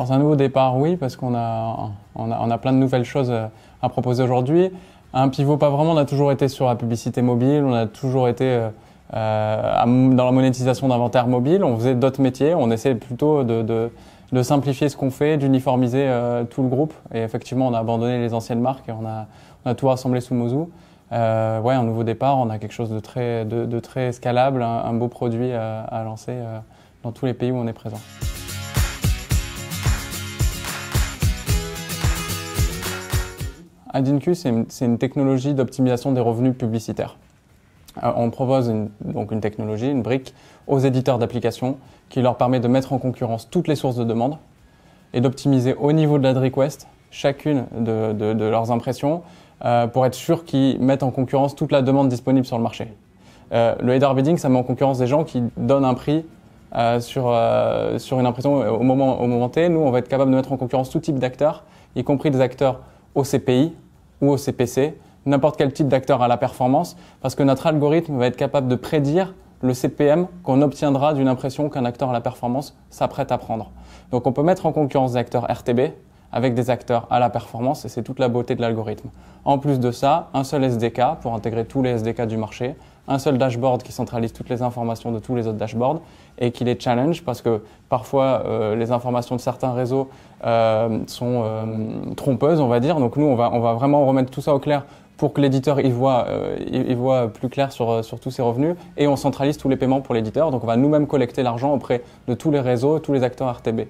Alors c'est un nouveau départ, oui, parce qu'on a plein de nouvelles choses à proposer aujourd'hui. Un pivot, pas vraiment, on a toujours été sur la publicité mobile, on a toujours été dans la monétisation d'inventaire mobile, on faisait d'autres métiers, on essaie plutôt de simplifier ce qu'on fait, d'uniformiser tout le groupe. Et effectivement, on a abandonné les anciennes marques et on a tout rassemblé sous Mozu. Ouais, un nouveau départ, on a quelque chose de très scalable, un beau produit à lancer dans tous les pays où on est présent. AdInQ, c'est une technologie d'optimisation des revenus publicitaires. On propose donc une technologie, une brique, aux éditeurs d'applications qui leur permet de mettre en concurrence toutes les sources de demande et d'optimiser au niveau de l'ad request chacune de leurs impressions pour être sûr qu'ils mettent en concurrence toute la demande disponible sur le marché. Le header bidding, ça met en concurrence des gens qui donnent un prix sur une impression au moment T. Nous, on va être capable de mettre en concurrence tout type d'acteurs, y compris des acteurs au CPI ou au CPC, n'importe quel type d'acteur à la performance, parce que notre algorithme va être capable de prédire le CPM qu'on obtiendra d'une impression qu'un acteur à la performance s'apprête à prendre. Donc on peut mettre en concurrence des acteurs RTB avec des acteurs à la performance et c'est toute la beauté de l'algorithme. En plus de ça, un seul SDK pour intégrer tous les SDK du marché, un seul dashboard qui centralise toutes les informations de tous les autres dashboards et qui les challenge parce que parfois les informations de certains réseaux sont trompeuses, on va dire. Donc nous, on va vraiment remettre tout ça au clair pour que l'éditeur y voit plus clair sur tous ses revenus et on centralise tous les paiements pour l'éditeur. Donc on va nous-mêmes collecter l'argent auprès de tous les réseaux, tous les acteurs RTB.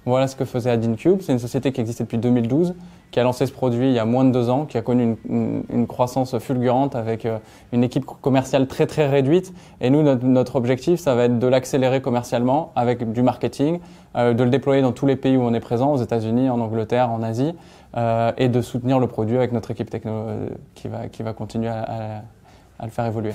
Voilà ce que faisait AdInQ. C'est une société qui existait depuis 2012, qui a lancé ce produit il y a moins de 2 ans, qui a connu une croissance fulgurante avec une équipe commerciale très très réduite. Et nous, notre objectif, ça va être de l'accélérer commercialement avec du marketing, de le déployer dans tous les pays où on est présent, aux États-Unis, en Angleterre, en Asie, et de soutenir le produit avec notre équipe techno qui va continuer à le faire évoluer.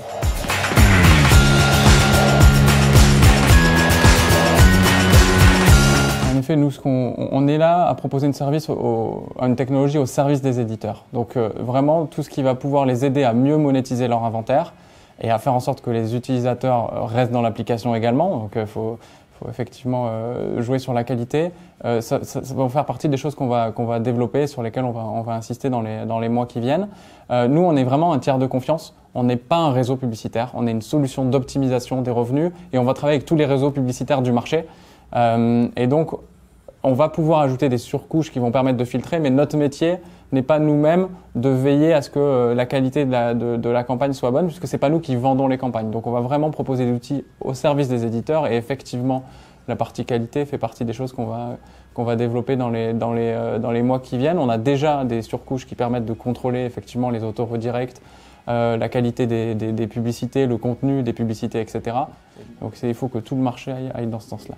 En effet, nous, on est là à proposer une technologie au service des éditeurs. Donc vraiment, tout ce qui va pouvoir les aider à mieux monétiser leur inventaire et à faire en sorte que les utilisateurs restent dans l'application également. Donc il faut effectivement jouer sur la qualité. Ça va faire partie des choses qu'on va développer, sur lesquelles on va insister dans les mois qui viennent. Nous, on est vraiment un tiers de confiance. On n'est pas un réseau publicitaire. On est une solution d'optimisation des revenus et on va travailler avec tous les réseaux publicitaires du marché. Et donc, on va pouvoir ajouter des surcouches qui vont permettre de filtrer, mais notre métier n'est pas nous-mêmes de veiller à ce que la qualité de la campagne soit bonne, puisque c'est pas nous qui vendons les campagnes. Donc, on va vraiment proposer des outils au service des éditeurs et effectivement, la partie qualité fait partie des choses qu'on va développer dans les mois qui viennent. On a déjà des surcouches qui permettent de contrôler effectivement les auto-redirects, la qualité des publicités, le contenu des publicités, etc. Donc, il faut que tout le marché aille dans ce sens-là.